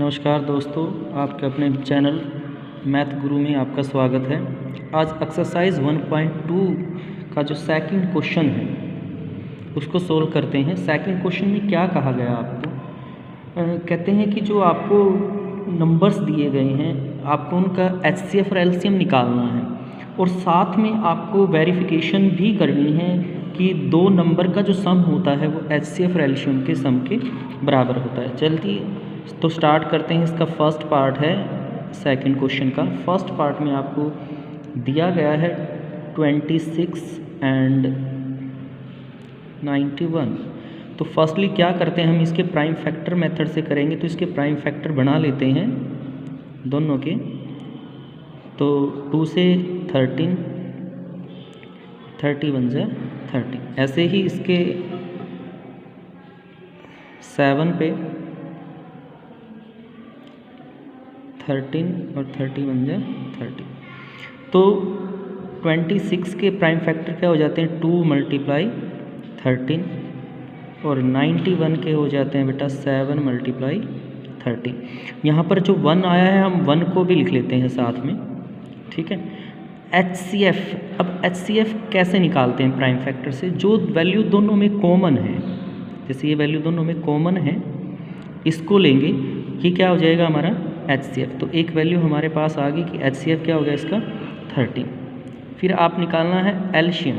नमस्कार दोस्तों, आपके अपने चैनल मैथ गुरु में आपका स्वागत है। आज एक्सरसाइज 1.2 का जो सेकंड क्वेश्चन है उसको सोल्व करते हैं। सेकंड क्वेश्चन में क्या कहा गया आपको? कहते हैं कि जो आपको नंबर्स दिए गए हैं आपको उनका HCF और LCM निकालना है और साथ में आपको वेरिफिकेशन भी करनी है कि दो नंबर का जो सम होता है वो HCF और LCM के सम के बराबर होता है। चलती तो स्टार्ट करते हैं। इसका फर्स्ट पार्ट है सेकंड क्वेश्चन का। फर्स्ट पार्ट में आपको दिया गया है 26 एंड 91। तो फर्स्टली क्या करते हैं, हम इसके प्राइम फैक्टर मेथड से करेंगे। तो इसके प्राइम फैक्टर बना लेते हैं दोनों के। तो 2 से 13, 31 जा 30। ऐसे ही इसके 7 पे 13 और 31 जा 30। तो 26 के प्राइम फैक्टर क्या हो जाते हैं 2 × 13 और 91 के हो जाते हैं बेटा 7 × 30। यहाँ पर जो 1 आया है हम 1 को भी लिख लेते हैं साथ में, ठीक है। HCF, अब HCF कैसे निकालते हैं प्राइम फैक्टर से? जो वैल्यू दोनों में कॉमन है, जैसे ये वैल्यू दोनों में कॉमन है, इसको लेंगे। ये क्या हो जाएगा हमारा HCF। तो एक वैल्यू हमारे पास आ गई कि HCF क्या हो गया इसका 30। फिर आप निकालना है एलसीएम।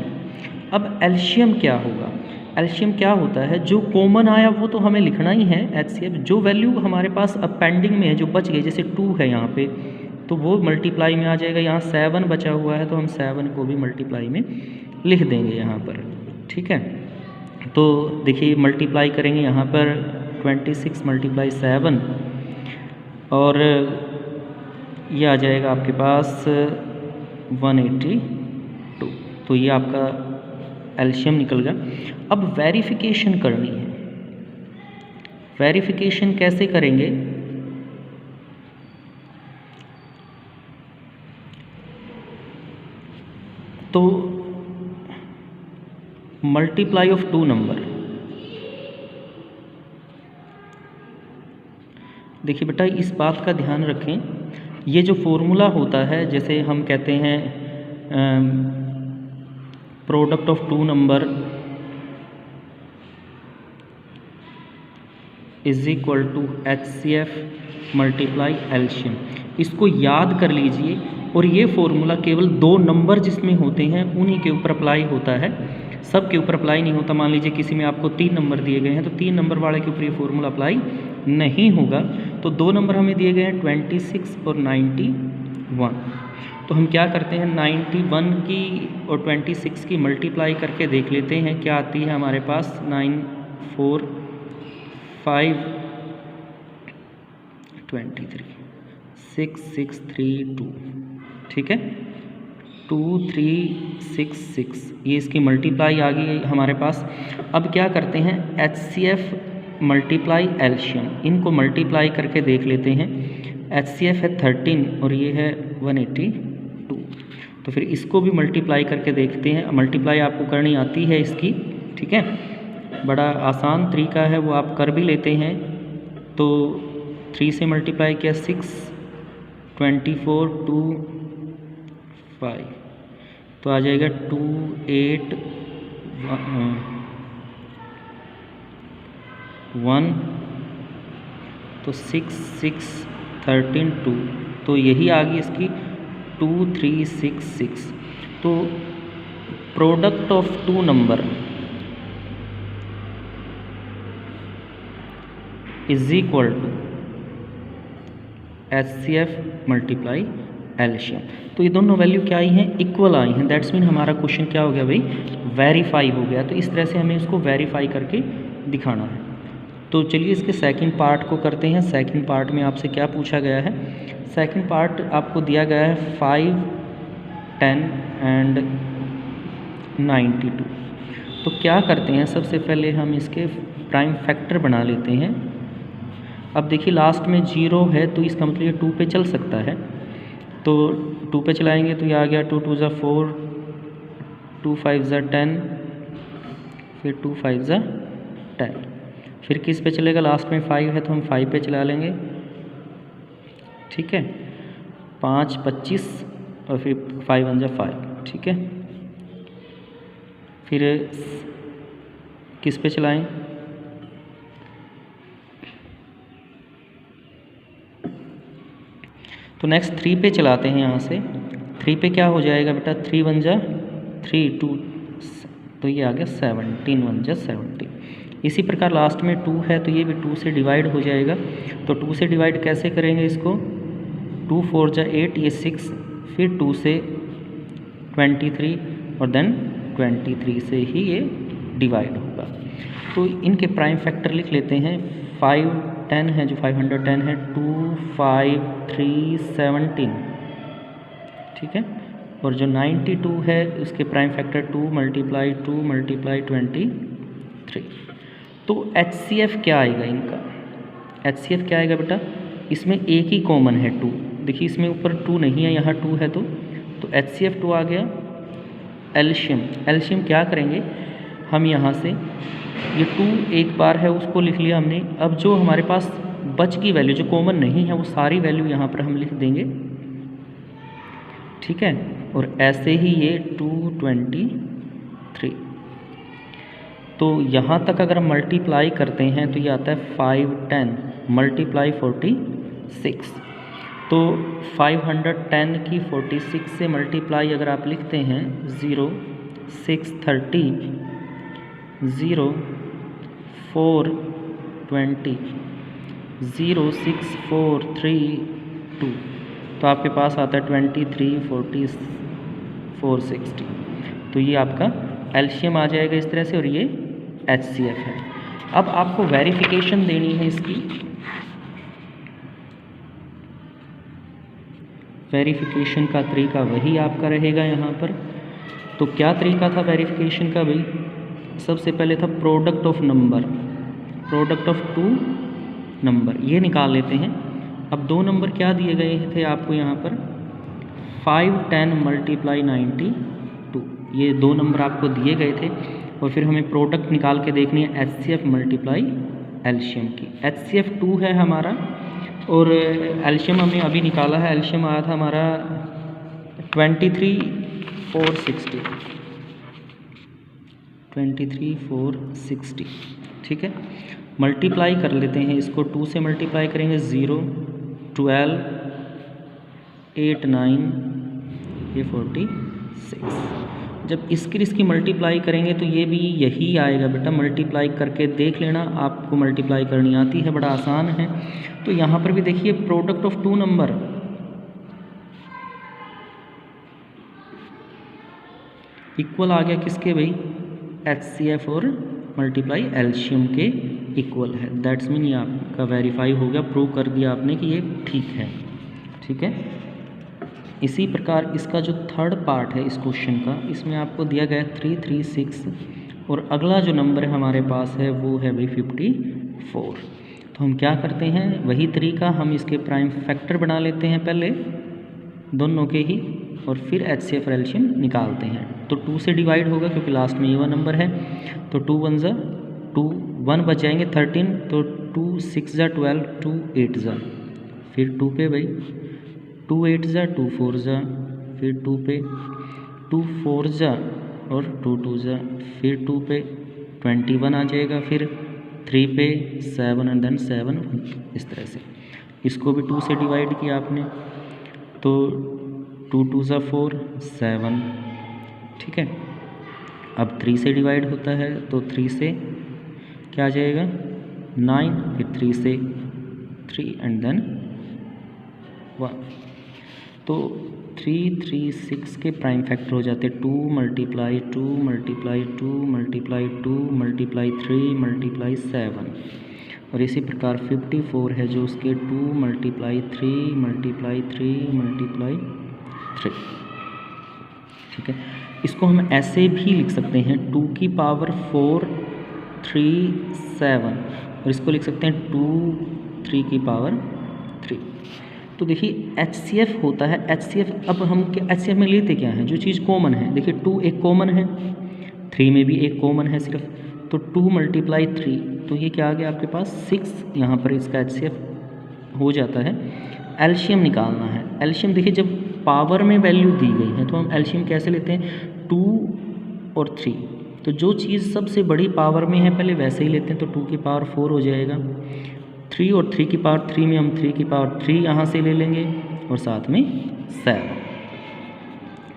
अब एलसीएम क्या होगा? एलसीएम क्या होता है, जो कॉमन आया वो तो हमें लिखना ही है HCF। जो वैल्यू हमारे पास अब पेंडिंग में है, जो बच गई, जैसे 2 है यहाँ पे, तो वो मल्टीप्लाई में आ जाएगा। यहाँ 7 बचा हुआ है तो हम 7 को भी मल्टीप्लाई में लिख देंगे यहाँ पर, ठीक है। तो देखिए मल्टीप्लाई करेंगे यहाँ पर 26 × 7 और ये आ जाएगा आपके पास 182। तो ये आपका एलसीएम निकल गया। अब वेरिफिकेशन करनी है। वेरिफिकेशन कैसे करेंगे? तो मल्टीप्लाई ऑफ 2 नंबर। देखिए बेटा इस बात का ध्यान रखें, ये जो फॉर्मूला होता है, जैसे हम कहते हैं product of 2 number is equal to HCF × LCM। इसको याद कर लीजिए। और ये फॉर्मूला केवल 2 नंबर जिसमें होते हैं उन्हीं के ऊपर अप्लाई होता है, सब के ऊपर अप्लाई नहीं होता। मान लीजिए किसी में आपको 3 नंबर दिए गए हैं तो 3 नंबर वाले के ऊपर ये फॉर्मूला अप्लाई नहीं होगा। तो 2 नंबर हमें दिए गए हैं 26 और 91। तो हम क्या करते हैं 91 की और 26 की मल्टीप्लाई करके देख लेते हैं क्या आती है हमारे पास। 9 4 5 23 6 6 3 2, ठीक है। 2 3 6 6, ये इसकी मल्टीप्लाई आ गई हमारे पास। अब क्या करते हैं HCF × LCM, इनको मल्टीप्लाई करके देख लेते हैं। HCF है 13 और ये है 182। तो फिर इसको भी मल्टीप्लाई करके देखते हैं। मल्टीप्लाई आपको करनी आती है इसकी, ठीक है। बड़ा आसान तरीका है, वो आप कर भी लेते हैं। तो 3 से मल्टीप्लाई किया 6, 24 2 5, तो आ जाएगा 2 8 1, तो 6 6 13 2, तो यही आ गई इसकी 2 3 6 6। तो product of 2 number is equal to HCF × LCM। तो ये दोनों वैल्यू क्या आई हैं, इक्वल आई हैं। दैट्स मीन हमारा क्वेश्चन क्या हो गया भाई, वेरीफाई हो गया। तो इस तरह से हमें इसको वेरीफाई करके दिखाना है। तो चलिए इसके सेकंड पार्ट को करते हैं। सेकंड पार्ट में आपसे क्या पूछा गया है? सेकंड पार्ट आपको दिया गया है 5 10 एंड 92। तो क्या करते हैं, सबसे पहले हम इसके प्राइम फैक्टर बना लेते हैं। अब देखिए लास्ट में 0 है तो इसका मतलब ये 2 पे चल सकता है। तो 2 पे चलाएंगे तो ये आ गया 2 2 ज़ा 4, 2 5 ज़ा 10, फिर 2 5 ज़ा 10। फिर किस पे चलेगा, लास्ट में 5 है तो हम 5 पे चला लेंगे। ठीक है, 5 25 और फिर 5 1 जा 5, ठीक है। फिर किस पे चलाएं, तो नेक्स्ट 3 पे चलाते हैं। यहाँ से 3 पे क्या हो जाएगा बेटा, 3 1 जा 3 2, तो ये आ गया 17 1 जा 17। इसी प्रकार लास्ट में 2 है तो ये भी 2 से डिवाइड हो जाएगा। तो 2 से डिवाइड कैसे करेंगे इसको, 2 4 जा 8, ये 6, फिर 2 से 23 और देन 23 से ही ये डिवाइड होगा। तो इनके प्राइम फैक्टर लिख लेते हैं। 5 10 है जो 510 है, 2 5 3 17, ठीक है। और जो 92 है उसके प्राइम फैक्टर 2 मल्टीप्लाई 2 मल्टीप्लाई 23। तो HCF क्या आएगा इनका, HCF क्या आएगा बेटा, इसमें एक ही कॉमन है 2, देखिए इसमें ऊपर 2 नहीं है, यहाँ 2 है, तो HCF 2 आ गया। एल्शियम क्या करेंगे हम, यहाँ से ये 2 एक बार है उसको लिख लिया हमने। अब जो हमारे पास बच की वैल्यू जो कॉमन नहीं है वो सारी वैल्यू यहाँ पर हम लिख देंगे, ठीक है। और ऐसे ही ये 223, तो यहाँ तक अगर हम मल्टीप्लाई करते हैं तो ये आता है 5 10 मल्टीप्लाई 46। तो 510 की 46 से मल्टीप्लाई अगर आप लिखते हैं 0 6 30 0 4 20 0 6 4 3 2, तो आपके पास आता है 23 40 460। तो ये आपका एलसीएम आ जाएगा इस तरह से, और ये HCF है। अब आपको वेरिफिकेशन देनी है इसकी। वेरिफिकेशन का तरीका वही आपका रहेगा यहाँ पर। तो क्या तरीका था वेरिफिकेशन का भाई, सबसे पहले था product of number, product of 2 number, ये निकाल लेते हैं। अब 2 नंबर क्या दिए गए थे आपको यहाँ पर, 5 10 मल्टीप्लाई 92, ये 2 नंबर आपको दिए गए थे। और फिर हमें प्रोडक्ट निकाल के देखनी है HCF मल्टीप्लाई एलशियम की। HCF 2 है हमारा और एलशियम हमने अभी निकाला है, एलशियम आया था हमारा 23 460, ठीक है। मल्टीप्लाई कर लेते हैं इसको, 2 से मल्टीप्लाई करेंगे 0 12 8 9 ये 46। जब इसकी मल्टीप्लाई करेंगे तो ये भी यही आएगा बेटा, मल्टीप्लाई करके देख लेना, आपको मल्टीप्लाई करनी आती है, बड़ा आसान है। तो यहाँ पर भी देखिए प्रोडक्ट ऑफ 2 नंबर, इक्वल आ गया किसके भाई, HCF और मल्टीप्लाई एलशियम के इक्वल है। दैट्स मीन ये आपका वेरीफाई हो गया, प्रूव कर दिया आपने कि ये ठीक है, ठीक है। इसी प्रकार इसका जो थर्ड पार्ट है इस क्वेश्चन का, इसमें आपको दिया गया 336 और अगला जो नंबर हमारे पास है वो है भाई 54। तो हम क्या करते हैं, वही तरीका, हम इसके प्राइम फैक्टर बना लेते हैं पहले दोनों के ही, और फिर HCF और एलशियम निकालते हैं। तो 2 से डिवाइड होगा क्योंकि लास्ट में ये वाला नंबर है, तो 2 1 जा 2 1 बच जाएंगे 13, तो 2 6 जा 12 2 8 जा, फिर 2 पे भाई 2 8 जा 2 4 जा, फिर 2 पे 2 4 जा और 2 2 जा, फिर 2 पे 21 आ जाएगा, फिर 3 पे 7 एंड देन 7, इस तरह से। इसको भी 2 से डिवाइड किया आपने, तो 2 2 जा 4 7, ठीक है। अब 3 से डिवाइड होता है तो 3 से क्या आ जाएगा 9, फिर 3 से 3 एंड देन 1। तो 336 के प्राइम फैक्टर हो जाते 2 multiply 2 multiply 2 multiply 2 multiply 3 multiply 7, और इसी प्रकार 54 है जो उसके 2 मल्टीप्लाई 3 मल्टीप्लाई 3 मल्टीप्लाई 3, ठीक है। इसको हम ऐसे भी लिख सकते हैं 2 की पावर 4 3 7, और इसको लिख सकते हैं 2 3 की पावर 3। तो देखिए HCF होता है, HCF अब हम HCF में लेते क्या हैं, जो चीज़ कॉमन है। देखिए 2 एक कॉमन है, 3 में भी एक कॉमन है सिर्फ, तो 2 मल्टीप्लाई 3, तो ये क्या आ गया आपके पास 6, यहाँ पर इसका HCF हो जाता है। एलसीएम निकालना है। एलसीएम देखिए जब पावर में वैल्यू दी गई है तो हम एलसीएम कैसे लेते हैं, 2 और 3। तो जो चीज़ सबसे बड़ी पावर में है पहले वैसे ही लेते हैं, तो 2 की पावर 4 हो जाएगा। 3 और 3 की पावर 3 में हम 3 की पावर 3 यहाँ से ले लेंगे और साथ में 7,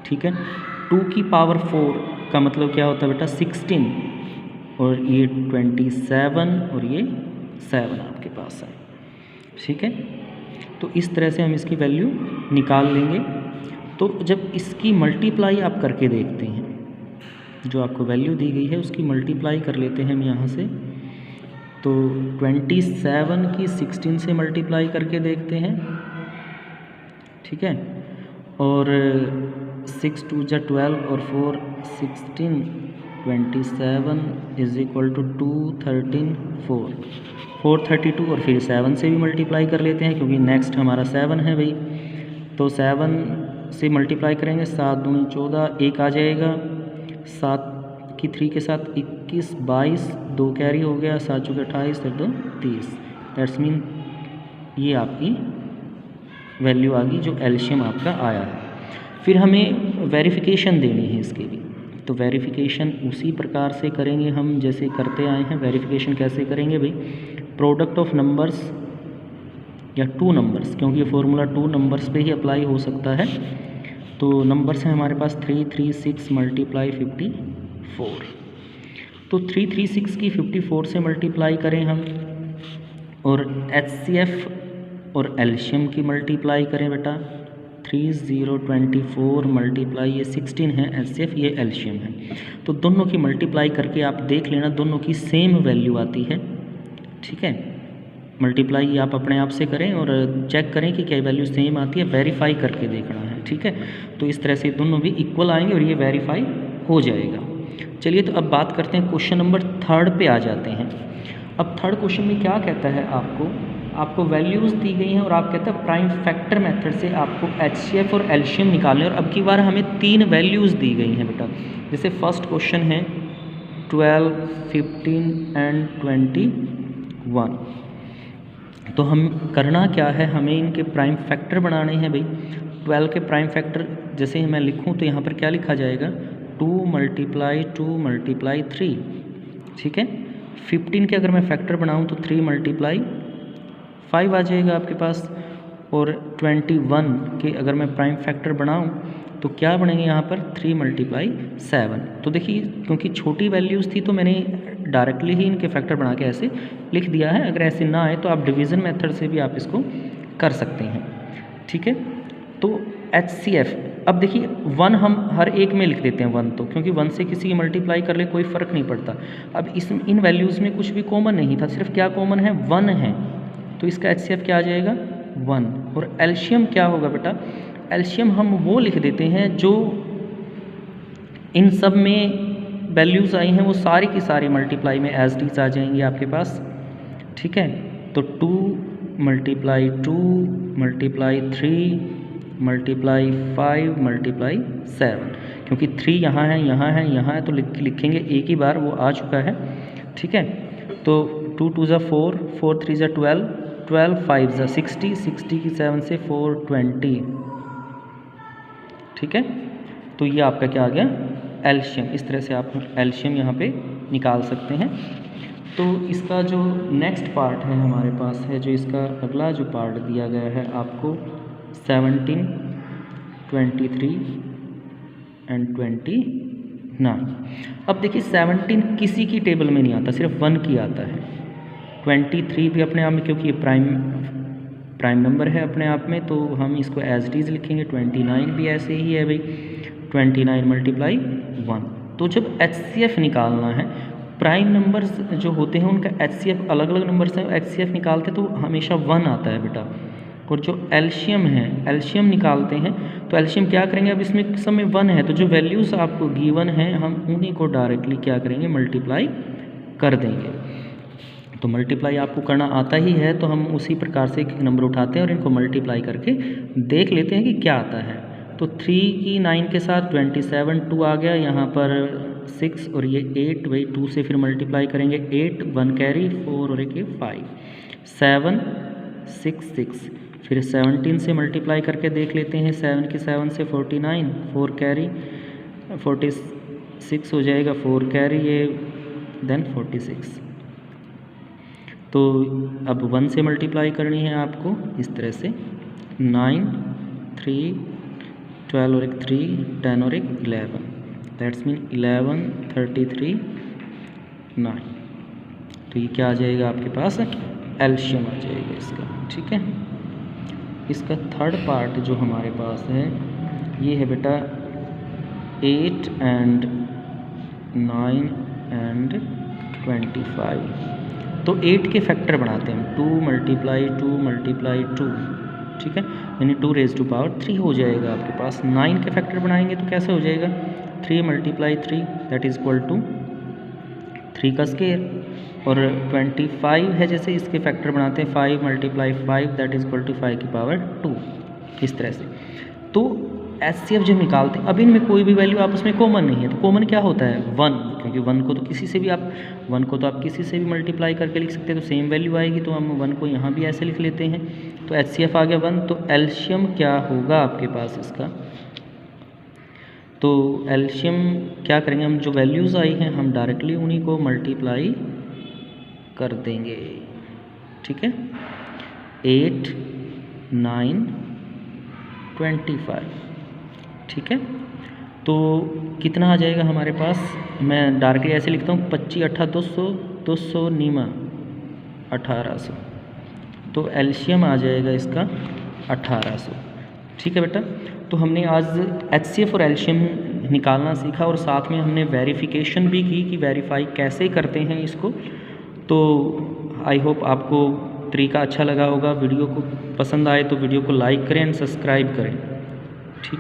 ठीक है। 2 की पावर 4 का मतलब क्या होता है बेटा, 16, और ये 27 और ये 7 आपके पास है, ठीक है। तो इस तरह से हम इसकी वैल्यू निकाल लेंगे। तो जब इसकी मल्टीप्लाई आप करके देखते हैं, जो आपको वैल्यू दी गई है उसकी मल्टीप्लाई कर लेते हैं हम यहाँ से, तो 27 की 16 से मल्टीप्लाई करके देखते हैं, ठीक है। और 6 2 जा 12 और 4 16, 27 इज इक्वल टू 2 13 4 32, और फिर 7 से भी मल्टीप्लाई कर लेते हैं क्योंकि नेक्स्ट हमारा 7 है भाई। तो 7 से मल्टीप्लाई करेंगे, 7 दूनी 14, 1 आ जाएगा, 7 की 3 के साथ 21 22, 2 कैरी हो गया, 7 चौके 28 फिर 2 30। दैट्स मीन ये आपकी वैल्यू आ गई जो एलसीएम आपका आया है। फिर हमें वेरिफिकेशन देनी है इसके भी, तो वेरिफिकेशन उसी प्रकार से करेंगे हम जैसे करते आए हैं। वेरिफिकेशन कैसे करेंगे भाई, प्रोडक्ट ऑफ नंबर्स या 2 नंबर्स, क्योंकि ये फॉर्मूला 2 नंबर्स पे ही अप्लाई हो सकता है। तो नंबर्स हैं हमारे पास 3 3 6 मल्टीप्लाई 54, तो 3 3 6 की 54 से मल्टीप्लाई करें हम, और एचसीएफ और एलसीएम की मल्टीप्लाई करें बेटा, 3 0 24 मल्टीप्लाई ये 16 है एचसीएफ, ये एलसीएम है। तो दोनों की मल्टीप्लाई करके आप देख लेना दोनों की सेम वैल्यू आती है, ठीक है। मल्टीप्लाई आप अपने आप से करें और चेक करें कि क्या वैल्यू सेम आती है, वेरीफाई करके देखना है, ठीक है। तो इस तरह से दोनों भी इक्वल आएंगे और ये वेरीफाई हो जाएगा। चलिए तो अब बात करते हैं क्वेश्चन नंबर 3 पे आ जाते हैं। अब थर्ड क्वेश्चन में क्या कहता है, आपको वैल्यूज़ दी गई हैं और आप कहते हैं प्राइम फैक्टर मेथड से आपको एचसीएफ और एलसीएम निकालने, और अब की बार हमें 3 वैल्यूज़ दी गई हैं बेटा। जैसे फर्स्ट क्वेश्चन है 12 15 एंड 21, तो हम करना क्या है, हमें इनके प्राइम फैक्टर बनाने हैं भाई। 12 के प्राइम फैक्टर जैसे मैं लिखूं तो यहाँ पर क्या लिखा जाएगा, 2 मल्टीप्लाई 3, ठीक है। 15 के अगर मैं फैक्टर बनाऊं तो 3 मल्टीप्लाई 5 आ जाएगा आपके पास, और 21 के अगर मैं प्राइम फैक्टर बनाऊं तो क्या बनेंगे यहाँ पर, 3 मल्टीप्लाई 7। तो देखिए क्योंकि छोटी वैल्यूज़ थी तो मैंने डायरेक्टली ही इनके फैक्टर बना के ऐसे लिख दिया है। अगर ऐसे ना आए तो आप डिवीज़न मेथड से भी आप इसको कर सकते हैं, ठीक है। तो HCF, अब देखिए 1 हम हर एक में लिख देते हैं 1, तो क्योंकि 1 से किसी की मल्टीप्लाई कर ले कोई फ़र्क नहीं पड़ता। अब इन वैल्यूज़ में कुछ भी कॉमन नहीं था, सिर्फ क्या कॉमन है, 1 है, तो इसका HCF क्या आ जाएगा 1। और एलसीएम क्या होगा बेटा, एलसीएम हम वो लिख देते हैं जो इन सब में वैल्यूज़ आई हैं वो सारी की सारी मल्टीप्लाई में एज टीज आ जाएंगी आपके पास, ठीक है। तो 2 मल्टीप्लाई 2 मल्टीप्लाई 3 मल्टीप्लाई 5 मल्टीप्लाई 7, क्योंकि 3 यहाँ है यहाँ है यहाँ है तो लिखेंगे एक ही बार, वो आ चुका है, ठीक है। तो 2 2 ज़ा 4 4 3 ज़ा 12 12 5 ज़ा 60 60 की 7 से 420, ठीक है। तो ये आपका क्या आ गया, एलसीएम। इस तरह से आप एलसीएम यहाँ पे निकाल सकते हैं। तो इसका जो नेक्स्ट पार्ट है हमारे पास है, जो इसका अगला जो पार्ट दिया गया है आपको 17 23 एंड 29। अब देखिए 17 किसी की टेबल में नहीं आता, सिर्फ 1 की आता है। 23 भी अपने आप में, क्योंकि ये प्राइम नंबर है अपने आप में, तो हम इसको एज इट इज़ लिखेंगे। 29 भी ऐसे ही है भाई, 29 मल्टीप्लाई 1। तो जब HCF निकालना है, प्राइम नंबर्स जो होते हैं उनका HCF अलग अलग नंबर से HCF निकालते तो हमेशा 1 आता है बेटा। और जो एलसीएम है, एलसीएम निकालते हैं तो एलसीएम क्या करेंगे, अब इसमें सब में 1 है तो जो वैल्यूज़ आपको गिवन है हम उन्हीं को डायरेक्टली क्या करेंगे, मल्टीप्लाई कर देंगे। तो मल्टीप्लाई आपको करना आता ही है तो हम उसी प्रकार से एक नंबर उठाते हैं और इनको मल्टीप्लाई करके देख लेते हैं कि क्या आता है। तो 3 की 9 के साथ 27, 2 आ गया यहाँ पर 6 और ये 8, वही 2 से फिर मल्टीप्लाई करेंगे 8, 1 कैरी 4 और एक 5, 7 6 6, फिर 17 से मल्टीप्लाई करके देख लेते हैं, 7 की 7 से 49, 4 कैरी 46 हो जाएगा, 4 कैरी ये देन 46। तो अब 1 से मल्टीप्लाई करनी है आपको इस तरह से, 9, 3, 12 और एक 3, 10 और एक 11, दैट्स मीन 11, 33, 9। तो ये क्या आ जाएगा आपके पास, एलशियम आ जाएगा इसका। ठीक है, इसका थर्ड पार्ट जो हमारे पास है ये है बेटा 8 एंड 9 एंड 25। तो 8 के फैक्टर बनाते हैं हम, 2 मल्टीप्लाई 2 मल्टीप्लाई 2, ठीक है, यानी 2 रेज़ टू पावर 3 हो जाएगा आपके पास। 9 के फैक्टर बनाएंगे तो कैसे हो जाएगा, 3 multiply 3 that is equal to 3 का स्केयर, और 25 है जैसे इसके फैक्टर बनाते हैं 5 multiply 5 that is equal to 5 की पावर 2, इस तरह से। तो HCF जब निकालते हैं, अब इनमें कोई भी वैल्यू आपस में कॉमन नहीं है, तो कॉमन क्या होता है 1, क्योंकि 1 को तो किसी से भी आप किसी से भी मल्टीप्लाई करके लिख सकते हैं तो सेम वैल्यू आएगी, तो हम 1 को यहाँ भी ऐसे लिख लेते हैं। तो HCF आ गया 1, तो एलशियम क्या होगा आपके पास इसका, तो एलशियम क्या करेंगे हम, जो वैल्यूज़ आई हैं हम डायरेक्टली उन्हीं को मल्टीप्लाई कर देंगे। ठीक है, 8, 9, 25। ठीक है, तो कितना आ जाएगा हमारे पास, मैं डायरेक्टली ऐसे लिखता हूँ 25 8 200 200 नीमा 1800, तो एलशियम आ जाएगा इसका 1800। ठीक है बेटा, तो हमने आज HCF और एलशियम निकालना सीखा और साथ में हमने वेरिफिकेशन भी की कि वेरीफाई कैसे करते हैं इसको। तो आई होप आपको तरीका अच्छा लगा होगा। वीडियो को पसंद आए तो वीडियो को लाइक करें एंड सब्सक्राइब करें। ठीक।